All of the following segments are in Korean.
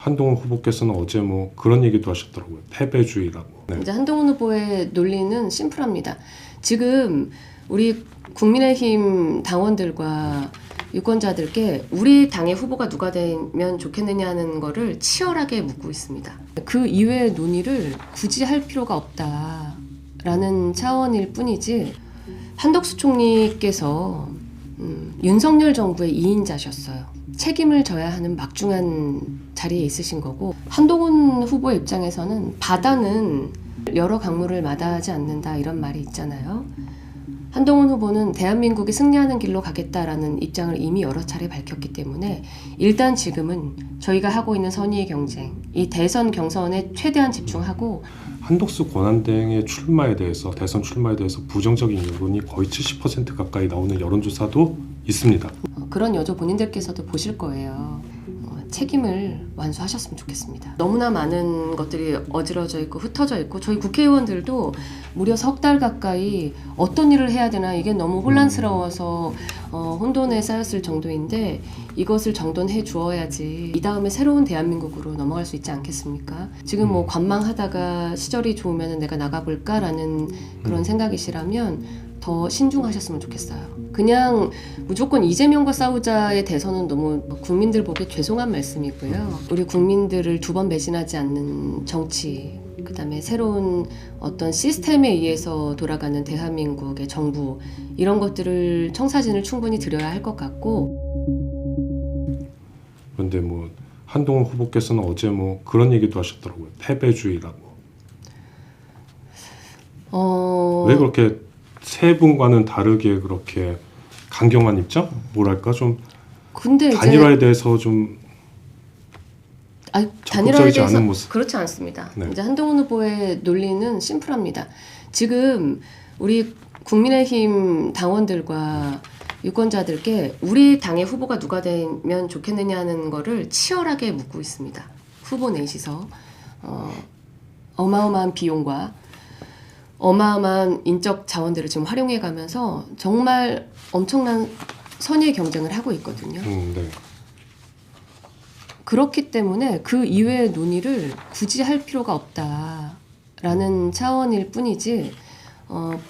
한동훈 후보께서는 어제 뭐 그런 얘기도 하셨더라고요. 패배주의라고. 네. 이제 한동훈 후보의 논리는 심플합니다. 지금 우리 국민의힘 당원들과 유권자들께 우리 당의 후보가 누가 되면 좋겠느냐는 거를 치열하게 묻고 있습니다. 그 이외의 논의를 굳이 할 필요가 없다라는 차원일 뿐이지, 한덕수 총리께서 윤석열 정부의 2인자셨어요. 책임을 져야 하는 막중한 자리에 있으신 거고, 한동훈 후보의 입장에서는 바다는 여러 강물을 마다하지 않는다 이런 말이 있잖아요. 한동훈 후보는 대한민국이 승리하는 길로 가겠다라는 입장을 이미 여러 차례 밝혔기 때문에 일단 지금은 저희가 하고 있는 선의의 경쟁, 이 대선 경선에 최대한 집중하고, 한덕수 권한대행의 출마에 대해서, 대선 출마에 대해서 부정적인 여론이 거의 70% 가까이 나오는 여론조사도 있습니다. 그런 여조 본인들께서도 보실 거예요. 책임을 완수하셨으면 좋겠습니다. 너무나 많은 것들이 어지러져 있고 흩어져 있고, 저희 국회의원들도 무려 석 달 가까이 어떤 일을 해야 되나 이게 너무 혼란스러워서 혼돈에 쌓였을 정도인데, 이것을 정돈해 주어야지 이 다음에 새로운 대한민국으로 넘어갈 수 있지 않겠습니까? 지금 뭐 관망하다가 시절이 좋으면 내가 나가볼까라는 그런 생각이시라면 더 신중하셨으면 좋겠어요. 그냥 무조건 이재명과 싸우자의 대선은 너무 국민들 보기에 죄송한 말씀이고요. 우리 국민들을 두 번 배신하지 않는 정치, 그 다음에 새로운 어떤 시스템에 의해서 돌아가는 대한민국의 정부, 이런 것들을 청사진을 충분히 드려야 할 것 같고. 그런데 뭐 한동훈 후보께서는 어제 뭐 그런 얘기도 하셨더라고요. 패배주의라고. 왜 그렇게 세 분과는 다르게 그렇게 강경한 입장? 뭐랄까 좀 근데 단일화에 대해서 좀 단일화에 대해서 않은 모습. 그렇지 않습니다. 네. 이제 한동훈 후보의 논리는 심플합니다. 지금 우리 국민의힘 당원들과 유권자들께 우리 당의 후보가 누가 되면 좋겠느냐는 거를 치열하게 묻고 있습니다. 후보 넷이서 어마어마한 비용과 어마어마한 인적 자원들을 지금 활용해 가면서 정말 엄청난 선의의 경쟁을 하고 있거든요. 네. 그렇기 때문에 그 이외의 논의를 굳이 할 필요가 없다라는 차원일 뿐이지,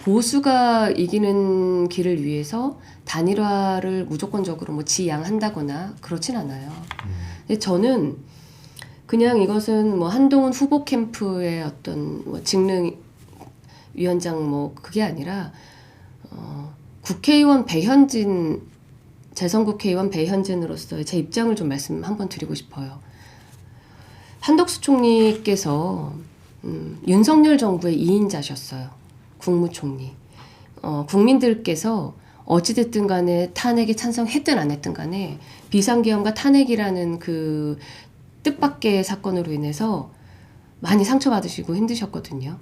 보수가 이기는 길을 위해서 단일화를 무조건적으로 뭐 지양한다거나 그렇진 않아요. 근데 저는 그냥 이것은 뭐 한동훈 후보 캠프의 어떤 뭐 직능위원장 뭐 그게 아니라 국회의원 배현진, 재선국회의원 배현진으로서의 제 입장을 좀 말씀 한번 드리고 싶어요. 한덕수 총리께서 윤석열 정부의 2인자셨어요. 국무총리. 국민들께서 어찌됐든 간에 탄핵에 찬성했든 안 했든 간에 비상계엄과 탄핵이라는 그 뜻밖의 사건으로 인해서 많이 상처받으시고 힘드셨거든요.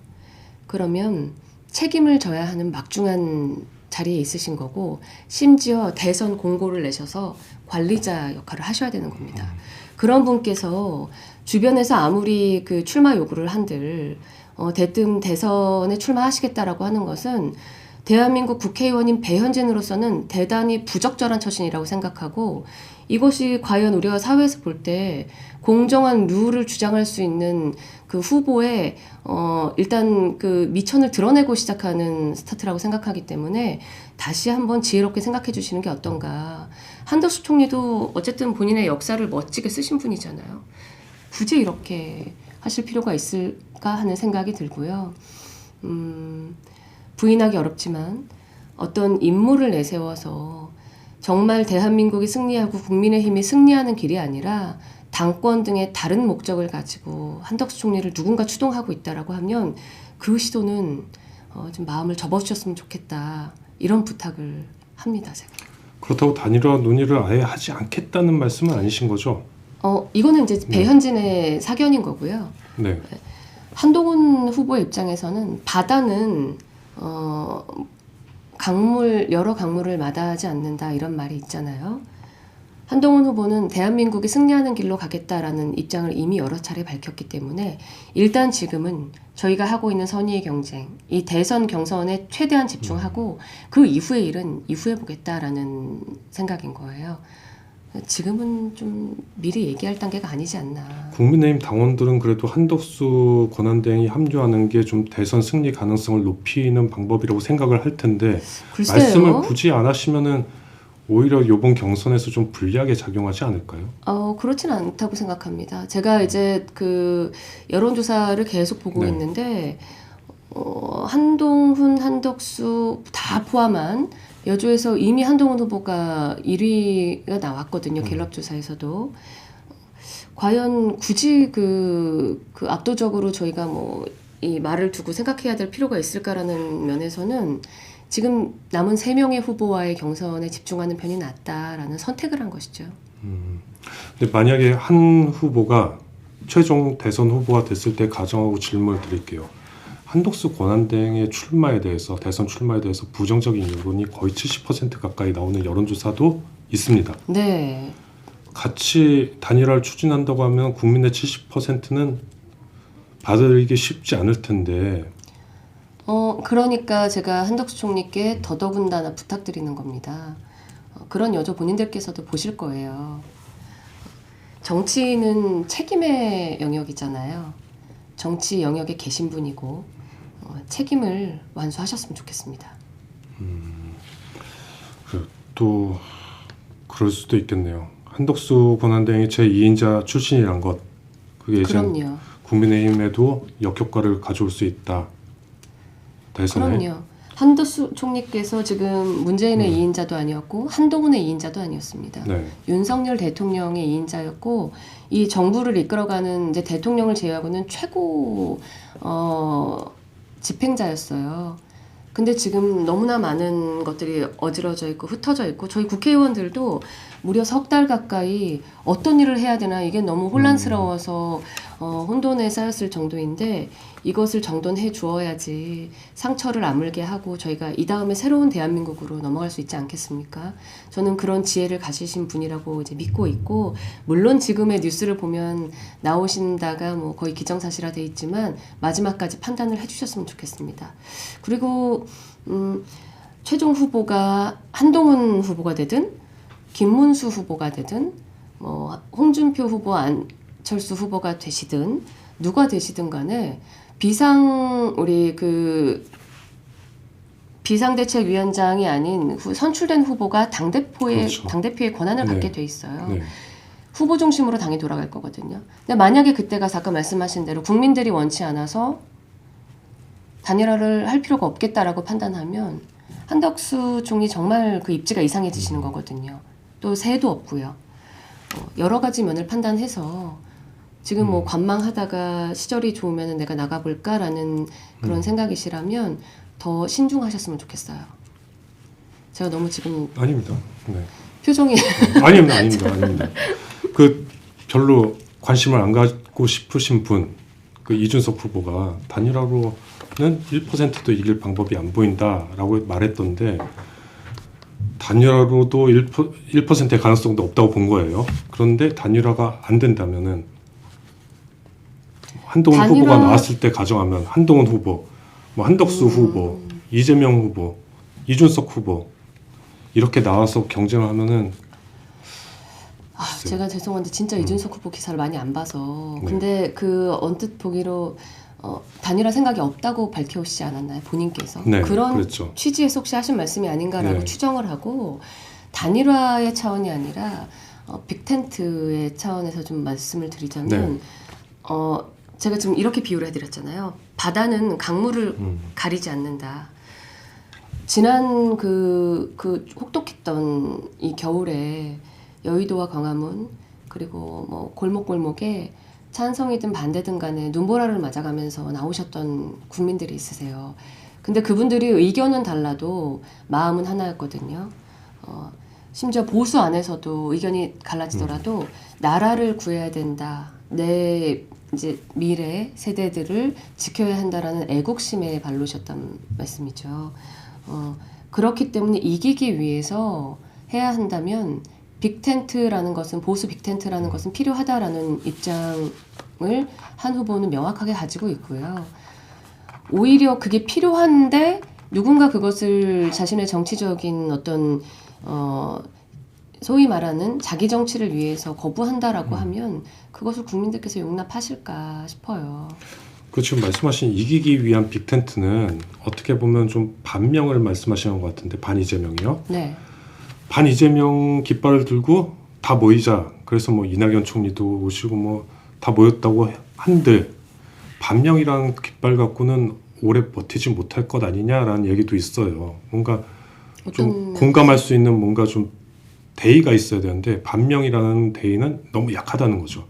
그러면 책임을 져야 하는 막중한 자리에 있으신 거고, 심지어 대선 공고를 내셔서 관리자 역할을 하셔야 되는 겁니다. 그런 분께서 주변에서 아무리 그 출마 요구를 한들 대뜸 대선에 출마하시겠다라고 하는 것은 대한민국 국회의원인 배현진으로서는 대단히 부적절한 처신이라고 생각하고, 이것이 과연 우리가 사회에서 볼 때 공정한 룰을 주장할 수 있는 그 후보의 일단 그 미천을 드러내고 시작하는 스타트라고 생각하기 때문에 다시 한번 지혜롭게 생각해 주시는 게 어떤가. 한덕수 총리도 어쨌든 본인의 역사를 멋지게 쓰신 분이잖아요. 굳이 이렇게 하실 필요가 있을까 하는 생각이 들고요. 부인하기 어렵지만 어떤 임무를 내세워서 정말 대한민국이 승리하고 국민의힘이 승리하는 길이 아니라 당권 등의 다른 목적을 가지고 한덕수 총리를 누군가 추동하고 있다라고 하면 그 시도는 좀 마음을 접어주셨으면 좋겠다, 이런 부탁을 합니다. 제가. 그렇다고 단일화 논의를 아예 하지 않겠다는 말씀은 아니신 거죠? 이거는 이제 배현진의 사견인 거고요. 네. 한동훈 후보의 입장에서는 바다는 여러 강물을 마다하지 않는다 이런 말이 있잖아요. 한동훈 후보는 대한민국이 승리하는 길로 가겠다라는 입장을 이미 여러 차례 밝혔기 때문에 일단 지금은 저희가 하고 있는 선의의 경쟁, 이 대선 경선에 최대한 집중하고 그 이후의 일은 이후에 보겠다라는 생각인 거예요. 지금은 좀 미리 얘기할 단계가 아니지 않나. 국민의힘 당원들은 그래도 한덕수 권한대행이 합류하는 게 좀 대선 승리 가능성을 높이는 방법이라고 생각을 할 텐데 글쎄요. 말씀을 굳이 안 하시면은 오히려 이번 경선에서 좀 불리하게 작용하지 않을까요? 그렇진 않다고 생각합니다. 제가 이제 그 여론조사를 계속 보고 네. 있는데 한동훈, 한덕수 다 포함한 여주에서 이미 한동훈 후보가 1위가 나왔거든요. 갤럽 조사에서도. 과연 굳이 그 압도적으로 저희가 뭐 이 말을 두고 생각해야 될 필요가 있을까라는 면에서는 지금 남은 3명의 후보와의 경선에 집중하는 편이 낫다라는 선택을 한 것이죠. 근데 만약에 한 후보가 최종 대선 후보가 됐을 때 가정하고 질문을 드릴게요. 한덕수 권한대행의 출마에 대해서 대선 출마에 대해서 부정적인 여론이 거의 70% 가까이 나오는 여론조사도 있습니다. 네. 같이 단일화를 추진한다고 하면 국민의 70%는 받아들이기 쉽지 않을 텐데 그러니까 제가 한덕수 총리께 더더군다나 부탁드리는 겁니다. 그런 여조 본인들께서도 보실 거예요. 정치는 책임의 영역이잖아요. 정치 영역에 계신 분이고 책임을 완수하셨으면 좋겠습니다. 또 그럴 수도 있겠네요. 한덕수 권한대행이 제2인자 출신이란 것 그게 이제 그럼요. 국민의힘에도 역효과를 가져올 수 있다. 대선에. 그럼요. 한덕수 총리께서 지금 문재인의 2인자도 아니었고 한동훈의 2인자도 아니었습니다. 네. 윤석열 대통령의 2인자였고 이 정부를 이끌어가는 이제 대통령을 제외하고는 최고 집행자였어요. 근데 지금 너무나 많은 것들이 어지러져 있고 흩어져 있고 저희 국회의원들도 무려 3달 가까이 어떤 일을 해야 되나 이게 너무 혼란스러워서 혼돈에 쌓였을 정도인데 이것을 정돈해 주어야지 상처를 아물게 하고 저희가 이 다음에 새로운 대한민국으로 넘어갈 수 있지 않겠습니까? 저는 그런 지혜를 가지신 분이라고 이제 믿고 있고 물론 지금의 뉴스를 보면 나오신다가 뭐 거의 기정사실화 돼 있지만 마지막까지 판단을 해주셨으면 좋겠습니다. 그리고 최종 후보가 한동훈 후보가 되든 김문수 후보가 되든 뭐 홍준표 후보 안철수 후보가 되시든 누가 되시든 간에 우리 그 비상대책위원장이 아닌 선출된 후보가 그렇죠. 당대표의 권한을 네. 갖게 돼 있어요. 네. 후보 중심으로 당이 돌아갈 거거든요. 근데 만약에 그때가 아까 말씀하신 대로 국민들이 원치 않아서 단일화를 할 필요가 없겠다라고 판단하면 한덕수 총리 정말 그 입지가 이상해지시는 거거든요. 또 새도 없고요. 여러 가지 면을 판단해서 지금 뭐 관망하다가 시절이 좋으면 내가 나가볼까라는 그런 생각이시라면 더 신중하셨으면 좋겠어요. 제가 너무 지금 아닙니다. 네. 표정이 아닙니다. 그 별로 관심을 안 갖고 싶으신 분, 그 이준석 후보가 단일화로는 1%도 이길 방법이 안 보인다라고 말했던데 단일화로도 1%의 가능성도 없다고 본 거예요. 그런데 단일화가 안 된다면은 한동훈 후보가 나왔을 때 가정하면 한동훈 후보, 뭐 한덕수 후보, 이재명 후보, 이준석 후보 이렇게 나와서 경쟁을 하면은 제가 죄송한데 진짜 이준석 후보 기사를 많이 안 봐서 네. 근데 그 언뜻 보기로 단일화 생각이 없다고 밝혀오시지 않았나요? 본인께서 네, 그런 그렇죠. 취지에서 혹시 하신 말씀이 아닌가라고 네. 추정을 하고 단일화의 차원이 아니라 빅텐트의 차원에서 좀 말씀을 드리자면 제가 지금 이렇게 비유를 해드렸잖아요. 바다는 강물을 가리지 않는다. 지난 그 혹독했던 이 겨울에 여의도와 광화문 그리고 뭐 골목골목에 찬성이든 반대든 간에 눈보라를 맞아가면서 나오셨던 국민들이 있으세요. 근데 그분들이 의견은 달라도 마음은 하나였거든요. 심지어 보수 안에서도 의견이 갈라지더라도 나라를 구해야 된다. 내 이제 미래 세대들을 지켜야 한다라는 애국심에 발로셨단 말씀이죠. 그렇기 때문에 이기기 위해서 해야 한다면 빅텐트라는 것은 보수 빅텐트라는 것은 필요하다라는 입장을 한 후보는 명확하게 가지고 있고요. 오히려 그게 필요한데 누군가 그것을 자신의 정치적인 어떤 소위 말하는 자기 정치를 위해서 거부한다라고 하면 그것을 국민들께서 용납하실까 싶어요. 그 지금 말씀하신 이기기 위한 빅텐트는 어떻게 보면 좀 반명을 말씀하시는 것 같은데 반 이재명이요. 네. 반 이재명 깃발을 들고 다 모이자. 그래서 뭐 이낙연 총리도 오시고 뭐 다 모였다고 한들 반명이란 깃발 갖고는 오래 버티지 못할 것 아니냐라는 얘기도 있어요. 뭔가 좀 공감할 수 있는 뭔가 좀 대의가 있어야 되는데 반명이라는 대의는 너무 약하다는 거죠.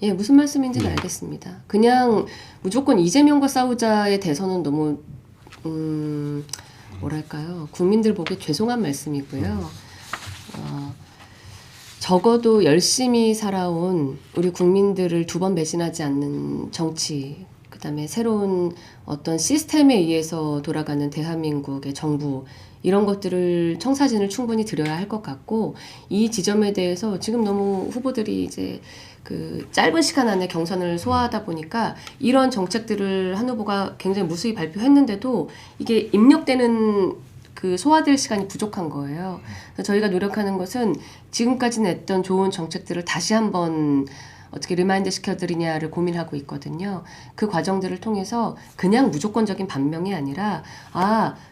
예, 무슨 말씀인지는 알겠습니다. 그냥 무조건 이재명과 싸우자의 대선은 너무 뭐랄까요? 국민들 보기에 죄송한 말씀이고요. 적어도 열심히 살아온 우리 국민들을 두 번 배신하지 않는 정치, 그다음에 새로운 어떤 시스템에 의해서 돌아가는 대한민국의 정부, 이런 것들을 청사진을 충분히 드려야 할 것 같고, 이 지점에 대해서 지금 너무 후보들이 이제 그 짧은 시간 안에 경선을 소화하다 보니까 이런 정책들을 한 후보가 굉장히 무수히 발표했는데도 이게 입력되는 그 소화될 시간이 부족한 거예요. 그래서 저희가 노력하는 것은 지금까지 냈던 좋은 정책들을 다시 한번 어떻게 리마인드 시켜드리냐를 고민하고 있거든요. 그 과정들을 통해서 그냥 무조건적인 반명이 아니라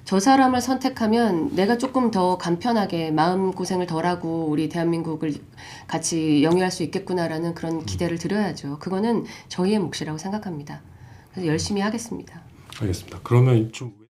저 사람을 선택하면 내가 조금 더 간편하게 마음고생을 덜하고 우리 대한민국을 같이 영위할 수 있겠구나라는 그런 기대를 드려야죠. 그거는 저희의 몫이라고 생각합니다. 그래서 열심히 하겠습니다. 알겠습니다. 그러면 좀